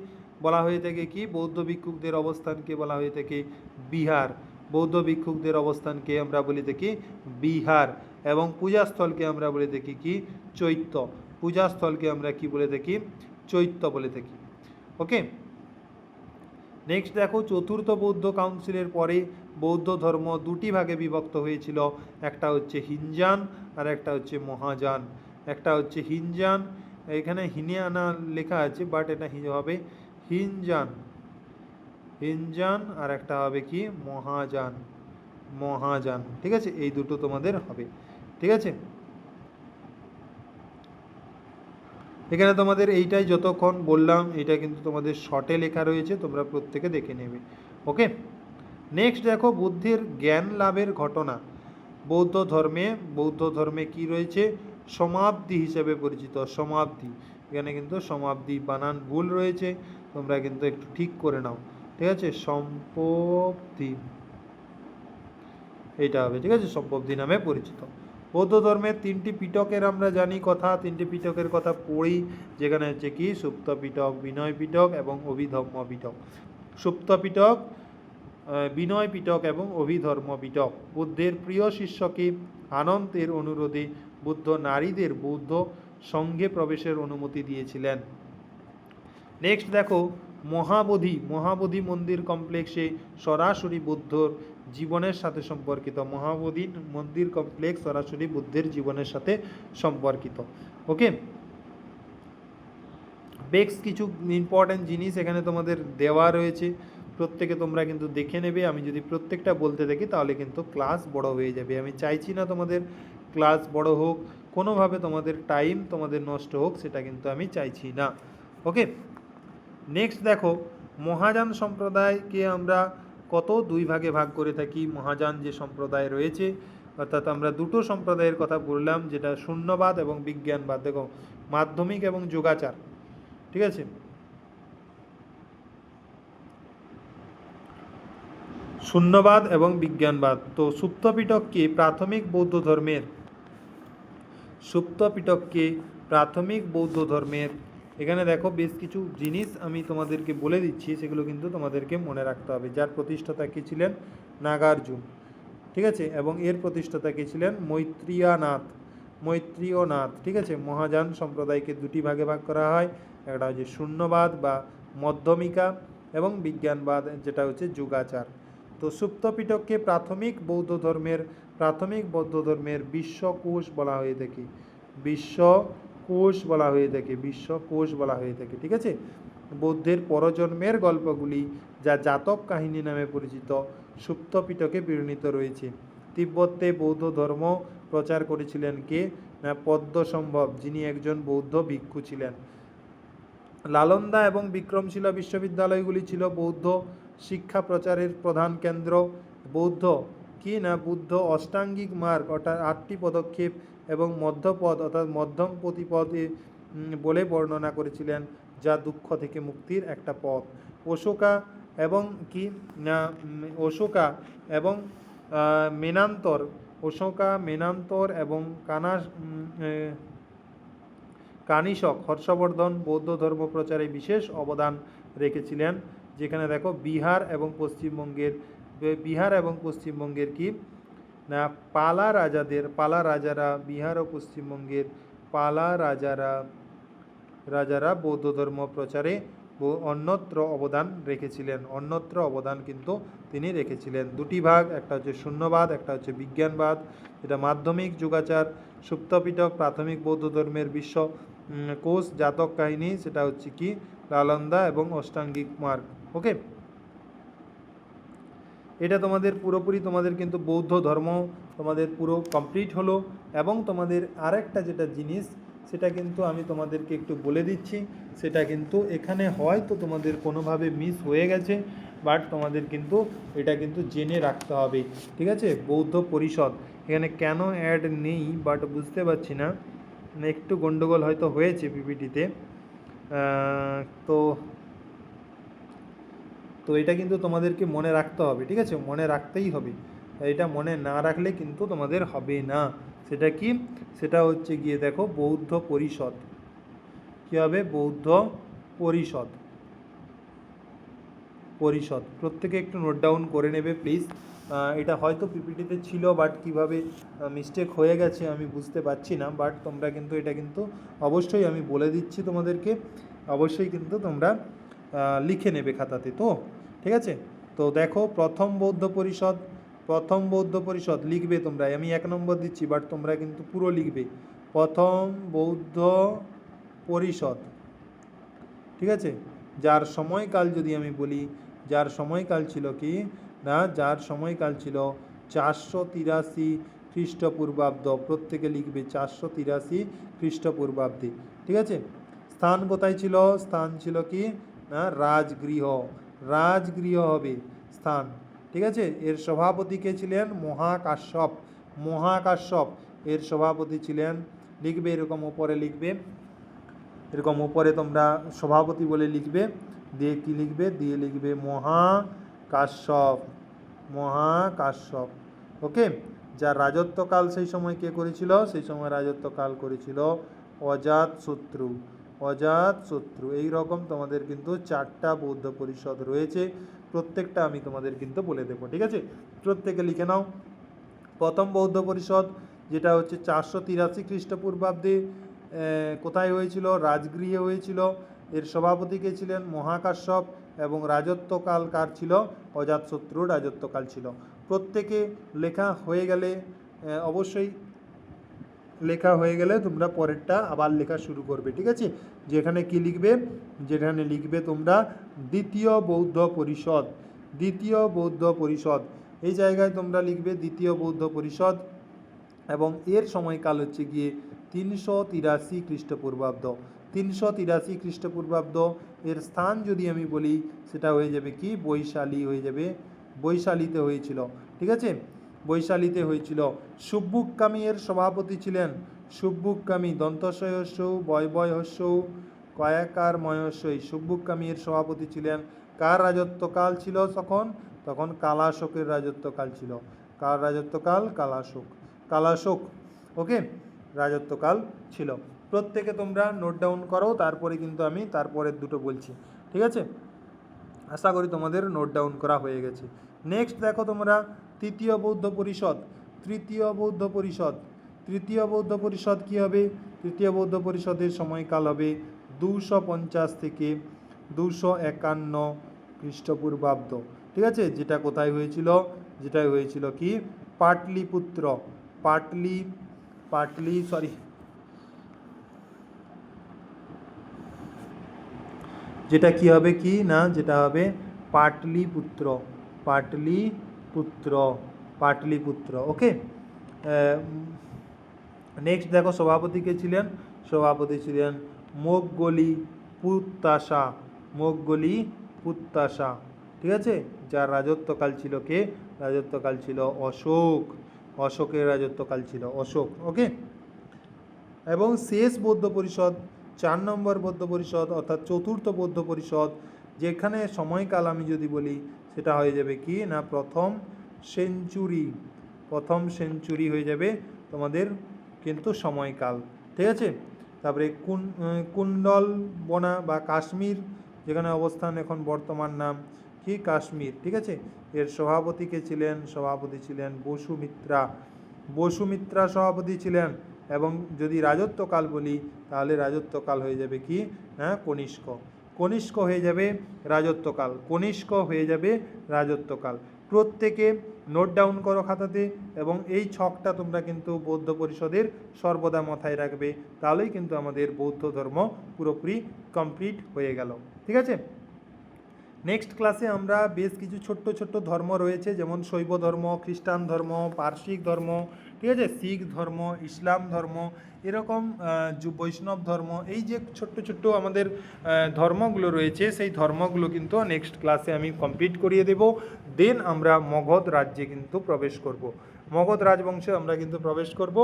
বলা হয়ে থাকে কি? বৌদ্ধ ভিক্ষুকদের অবস্থানকে বলা হয়ে থাকে বিহার। বৌদ্ধ ভিক্ষুকদের অবস্থানকে আমরা বলে থাকি বিহার, এবং পূজাস্থলকে আমরা বলে থাকি কি? চৈত্য। পূজাস্থলকে আমরা কি বলে থাকি? চৈত্য বলে থাকি। ওকে, নেক্সট দেখো, চতুর্থ বৌদ্ধ কাউন্সিলের পরে বৌদ্ধ ধর্ম 2টি ভাগে বিভক্ত হয়েছিল। একটা হচ্ছে হিনজান আর একটা হচ্ছে মহাযান। একটা হচ্ছে হিনজান, এখানে হিনিয়ানা লেখা আছে, বাট এটা হবে হিনজান আর একটা হবে কি মহাযান। ঠিক আছে, এই দুটো তোমাদের হবে। ঠিক আছে, এখানে তোমাদের এইটাই যতক্ষণ বললাম এটা কিন্তু তোমাদের শর্টে লেখা রয়েছে, তোমরা প্রত্যেকে দেখে নেবে। ওকে, নেক্সট দেখো, বুদ্ধের জ্ঞান লাভের ঘটনা। বৌদ্ধ ধর্মে কি রয়েছে? সমাপ্তি হিসেবে পরিচিত। সমাপ্তি, এখানে কিন্তু সমাপ্তি বানান ভুল রয়েছে, তোমরা কিন্তু একটু ঠিক করে নাও। ঠিক আছে, সম্পপ্তি এইটা হবে। ঠিক আছে, সম্পপ্তি নামে পরিচিত। বৌদ্ধ ধর্মের 3টি পিটকের আমরা জানি কথা, 3টি পিটকের কথা পড়ি, যেখানে হচ্ছে কি সুপ্ত পিটক, বিনয় পিটক এবং অভিধর্ম পিটক। সুপ্ত পিটক, বিনয় পিটক এবং অভিধর্ম পিটক। বুদ্ধের প্রিয় শিষ্যকে আনন্দের অনুরোধে বুদ্ধ নারীদের বৌদ্ধ সঙ্ঘে প্রবেশের অনুমতি দিয়েছিলেন। নেক্সট দেখো, মহাবোধি মন্দির কমপ্লেক্সে সরাসরি বুদ্ধর জীবনের সাথে সম্পর্কিত। মহাবোধি মন্দির কমপ্লেক্স সরাসরি বুদ্ধের জীবনের সাথে সম্পর্কিত। ওকে, বেশ কিছু ইম্পর্ট্যান্ট জিনিস এখানে তোমাদের দেওয়া রয়েছে, প্রত্যেকে তোমরা কিন্তু দেখে নেবে। আমি যদি প্রত্যেকটা বলতে থাকি তাহলে কিন্তু ক্লাস বড় হয়ে যাবে। আমি চাইছি না তোমাদের ক্লাস বড় হোক, কোনোভাবে তোমাদের টাইম তোমাদের নষ্ট হোক, সেটা কিন্তু আমি চাইছি না। ওকে, নেক্সট দেখো, মহাযান সম্প্রদায়কে আমরা কত দুই ভাগে ভাগ করে থাকি। মহাযান যে সম্প্রদায় রয়েছে, অর্থাৎ আমরা দুটো সম্প্রদায়ের কথা বললাম, যেটা শূন্যবাদ এবং বিজ্ঞানবাদ। দেখো, মাধ্যমিক এবং যোগাচার, ঠিক আছে। শূন্যবাদ এবং বিজ্ঞানবাদ। তো সুপ্তপিটককে প্রাথমিক বৌদ্ধ ধর্মের, সুপ্তপিটককে প্রাথমিক বৌদ্ধ ধর্মের, এখানে দেখো বেশ কিছু জিনিস আমি তোমাদেরকে বলে দিচ্ছি, সেগুলো কিন্তু তোমাদেরকে মনে রাখতে হবে। যার প্রতিষ্ঠাতা কে ছিলেন? নাগার্জুন, ঠিক আছে। এবং এর প্রতিষ্ঠাতা কে ছিলেন? মৈত্রেয়নাথ, মৈত্রেয়নাথ, ঠিক আছে। মহাযান সম্প্রদায়কে দুটি ভাগে ভাগ করা হয়, একটা হচ্ছে শূন্যবাদ বা মধ্যমিকা এবং বিজ্ঞানবাদ, যেটা হচ্ছে যুগাচার। তো সুপ্তপিটককে প্রাথমিক বৌদ্ধ ধর্মের বিশ্বকোষ বলা হয়ে থাকে, বিশ্বকোষ বলা হয়ে থাকে, বিশ্বকোষ বলা হয়ে থাকে, ঠিক আছে। বৌদ্ধের পরজন্মের গল্পগুলি, যা জাতক কাহিনী নামে পরিচিত, সুপ্তপিটকে বিবর্ণিত রয়েছে। তিব্বতে বৌদ্ধ ধর্ম প্রচার করেছিলেন কে? না পদ্মসম্ভব, যিনি একজন বৌদ্ধ ভিক্ষু ছিলেন। নালন্দা এবং বিক্রমশিলা বিশ্ববিদ্যালয়গুলি ছিল বৌদ্ধ শিক্ষা প্রচারের প্রধান কেন্দ্র। বৌদ্ধ কি না বুদ্ধ অষ্টাঙ্গিক মার্গ অর্থাৎ 8টি পদক্ষেপ এবং মধ্যপদ অর্থাৎ মধ্যম প্রতিপদে বলে বর্ণনা করেছিলেন, যা দুঃখ থেকে মুক্তির একটা পথ। অশোকা এবং কি না অশোকা এবং মেনান্তর, অশোকা মেনান্তর এবং কানিশক হর্ষবর্ধন বৌদ্ধ ধর্ম প্রচারে বিশেষ অবদান রেখেছিলেন। যেখানে দেখো বিহার এবং পশ্চিমবঙ্গের কি না পালা রাজারা, বিহার ও পশ্চিমবঙ্গের পালা রাজারা বৌদ্ধ ধর্ম প্রচারে অন্যত্র অবদান রেখেছিলেন, অন্যত্র অবদান কিন্তু তিনি রেখেছিলেন। দুটি ভাগ, একটা হচ্ছে শূন্যবাদ, একটা হচ্ছে বিজ্ঞানবাদ। এটা মাধ্যমিক যুগাচার, সুপ্তপিটক প্রাথমিক বৌদ্ধ ধর্মের বিশ্ব কোষ, জাতক কাহিনী, সেটা হচ্ছে কি নালন্দা এবং অষ্টাঙ্গিক মার্গ। ওকে, এটা তোমাদের পুরোপুরি তোমাদের কিন্তু বৌদ্ধ ধর্ম তোমাদের পুরো কমপ্লিট হলো। এবং তোমাদের আরেকটা যেটা জিনিস, সেটা কিন্তু আমি তোমাদেরকে একটু বলে দিচ্ছি, সেটা কিন্তু এখানে হয়তো তোমাদের কোনোভাবে মিস হয়ে গেছে, বাট তোমাদের কিন্তু এটা কিন্তু জেনে রাখতে হবে, ঠিক আছে। বৌদ্ধ পরিষদ এখানে কেন অ্যাড নেই বাট বুঝতে পারছি না, একটু গন্ডগোল হয়তো হয়েছে পিপিটিতে। তো তো এটা কিন্তু তোমাদেরকে মনে রাখতে হবে, ঠিক আছে, মনে রাখতেই হবে। এটা মনে না রাখলে কিন্তু তোমাদের হবে না। সেটা কি? সেটা হচ্ছে গিয়ে দেখো বৌদ্ধ পরিষদ। কী হবে? বৌদ্ধ পরিষদ, পরিষদ। প্রত্যেকে একটু নোট ডাউন করে নেবে প্লিজ। এটা হয়তো পিপিটিতে ছিল, বাট কীভাবে মিস্টেক হয়ে গেছে আমি বুঝতে পারছি না, বাট তোমরা কিন্তু এটা কিন্তু অবশ্যই আমি বলে দিচ্ছি তোমাদেরকে, অবশ্যই কিন্তু তোমরা লিখে নেবে খাতাতে, তো ঠিক আছে। তো দেখো প্রথম বৌদ্ধ পরিষদ লিখবে তোমরা, আমি 1 নম্বর দিচ্ছি, বাট তোমরা কিন্তু পুরো লিখবে। প্রথম বৌদ্ধ পরিষদ, ঠিক আছে। যার সময়কাল যদি আমি বলি, যার সময়কাল ছিল কি না, যার সময়কাল ছিল 483 খ্রিস্টপূর্বাব্দ। প্রত্যেকে লিখবে 483 খ্রিস্টপূর্বাব্দে, ঠিক আছে। স্থান কোথায় ছিল? স্থান ছিল কি না রাজগৃহ, রাজগৃহ হবে স্থান, ঠিক আছে। এর সভাপতি কে ছিলেন? মহাকাশ্যপ, মহাকাশ্যপ এর সভাপতি ছিলেন। লিখবে এরকম উপরে লিখবে, এরকম উপরে তোমরা সভাপতি বলে লিখবে, দিয়ে কি লিখবে? দিয়ে লিখবে মহাকাশ্যপ, মহাকাশ্যপ। ওকে, যার রাজত্বকাল সেই সময় কে করেছিল? সেই সময় রাজত্বকাল করেছিল অজাতশত্রু, অজাতশত্রু। এইরকম তোমাদের কিন্তু 4টা বৌদ্ধ পরিষদ রয়েছে, প্রত্যেকটা আমি তোমাদের কিন্তু বলে দেবো, ঠিক আছে। প্রত্যেকে লিখে নাও। প্রথম বৌদ্ধ পরিষদ যেটা হচ্ছে 483 খ্রিস্টপূর্বাব্দে কোথায় হয়েছিল? রাজগৃহে হয়েছিল। এর সভাপতি কে ছিলেন? মহাকাশ্যপ। এবং রাজত্বকাল কার ছিল? অজাতশত্রুর রাজত্বকাল ছিল। প্রত্যেকে লেখা হয়ে গেলে অবশ্যই লেখা হয়ে গেলে তোমরা পরেরটা আবার লেখা শুরু করবে, ঠিক আছে। যেখানে কি লিখবে, যেখানে লিখবে তোমরা দ্বিতীয় বৌদ্ধ পরিষদ, দ্বিতীয় বৌদ্ধ পরিষদ, এই জায়গায় তোমরা লিখবে দ্বিতীয় বৌদ্ধ পরিষদ, এবং এর সময়কাল হচ্ছে গিয়ে 383 খ্রিস্টপূর্বাব্দ, 383 খ্রিস্টপূর্বাব্দ। এর স্থান যদি আমি বলি সেটা হয়ে যাবে কি বৈশালী হয়ে যাবে, বৈশালীতে হয়েছিল, ঠিক আছে, বৈশালীতে হয়েছিল। সুব্বুক্কামি এর সভাপতি ছিলেন, সুব্বুক্কামি দন্তস্বয় হস্যৌ বয় বয় হস্যৌ কয়াকার ময়স্যই, সুব্বুক্কামি এর সভাপতি ছিলেন। কার রাজত্বকাল ছিল তখন? তখন কালাশোকের রাজত্বকাল ছিল। কার রাজত্বকাল? কালাশোক, কালাশোক, ওকে, রাজত্বকাল ছিল। প্রত্যেকে তোমরা নোট ডাউন করো, তারপরে কিন্তু আমি তারপরের দুটো বলছি, ঠিক আছে। আশা করি তোমাদের নোট ডাউন করা হয়ে গেছে। নেক্সট দেখো তোমরা তৃতীয় বৌদ্ধ পরিষদ, তৃতীয় বৌদ্ধ পরিষদ, তৃতীয় বৌদ্ধ পরিষদ কী হবে? তৃতীয় বৌদ্ধ পরিষদের সময়কাল হবে 250 থেকে 251 খ্রিস্টপূর্বাব্দ, ঠিক আছে। যেটা কোথায় হয়েছিল? যেটা হয়েছিল কি পাটলিপুত্র, যেটা কি হবে কি না, যেটা হবে পাটলিপুত্র, পাটলিপুত্র, পাটলিপুত্র, ওকে। নেক্সট দেখো সভাপতি কে ছিলেন? সভাপতি ছিলেন মোগগলি পুত্তাসা, মোগগলি পুত্তাসা, ঠিক আছে। যার রাজত্বকাল ছিল কে? রাজত্বকাল ছিল অশোক, অশোকের রাজত্বকাল ছিল, অশোক, ওকে। এবং শেষ বৌদ্ধ পরিষদ 4 নম্বর বৌদ্ধ পরিষদ অর্থাৎ চতুর্থ বৌদ্ধ পরিষদ, যেখানে সময়কাল আমি যদি বলি সেটা হয়ে যাবে কি না প্রথম সেঞ্চুরি, প্রথম সেঞ্চুরি হয়ে যাবে তোমাদের কিন্তু সময়কাল, ঠিক আছে। তারপরে কুণ্ডল বনা বা কাশ্মীর, যেখানে অবস্থান এখন বর্তমান নাম কি কাশ্মীর, ঠিক আছে। এর সভাপতি কে ছিলেন? সভাপতি ছিলেন বসুমিত্রা, বসুমিত্রা সভাপতি ছিলেন। এবং যদি রাজত্বকাল বলি তাহলে রাজত্বকাল হয়ে যাবে কি না কনিষ্ক, কনিষ্ক হয়ে যাবে রাজত্বকাল, কনিষ্ক হয়ে যাবে রাজত্বকাল। প্রত্যেকে নোট ডাউন করো খাতাতে, এবং এই ছকটা তোমরা কিন্তু বৌদ্ধ পরিষদের সর্বদা মাথায় রাখবে, তাহলেই কিন্তু আমাদের বৌদ্ধ ধর্ম পুরোপুরি কমপ্লিট হয়ে গেল, ঠিক আছে। নেক্সট ক্লাসে আমরা বেশ কিছু ছোট্ট ছোট্ট ধর্ম রয়েছে, যেমন শৈব ধর্ম, খ্রিস্টান ধর্ম, পারসিক ধর্ম, ঠিক আছে, শিখ ধর্ম, ইসলাম ধর্ম, এরকম বৈষ্ণব ধর্ম, এই যে ছোট্ট ছোট্ট আমাদের ধর্মগুলো রয়েছে, সেই ধর্মগুলো কিন্তু নেক্সট ক্লাসে আমি কমপ্লিট করিয়ে দেব। দেন আমরা মগধ রাজ্যে কিন্তু প্রবেশ করব, মগধ রাজবংশে আমরা কিন্তু প্রবেশ করব।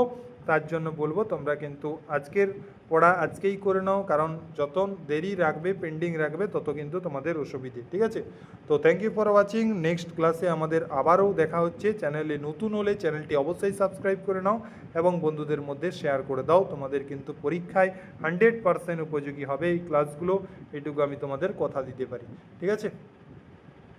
তার জন্য বলবো তোমরা কিন্তু আজকের পড়া আজকেই করে নাও, কারণ যত দেরি রাখবে, পেন্ডিং রাখবে, তত কিন্তু তোমাদের অসুবিধে, ঠিক আছে। তো thank you for watching. Next ক্লাসে আমাদের আবারও দেখা হচ্ছে। চ্যানেলে নতুন হলে চ্যানেলটি অবশ্যই সাবস্ক্রাইব করে নাও এবং বন্ধুদের মধ্যে শেয়ার করে দাও। তোমাদের কিন্তু পরীক্ষায় 100% উপযোগী হবে এই ক্লাসগুলো, এটুকু আমি তোমাদের কথা দিতে পারি, ঠিক আছে।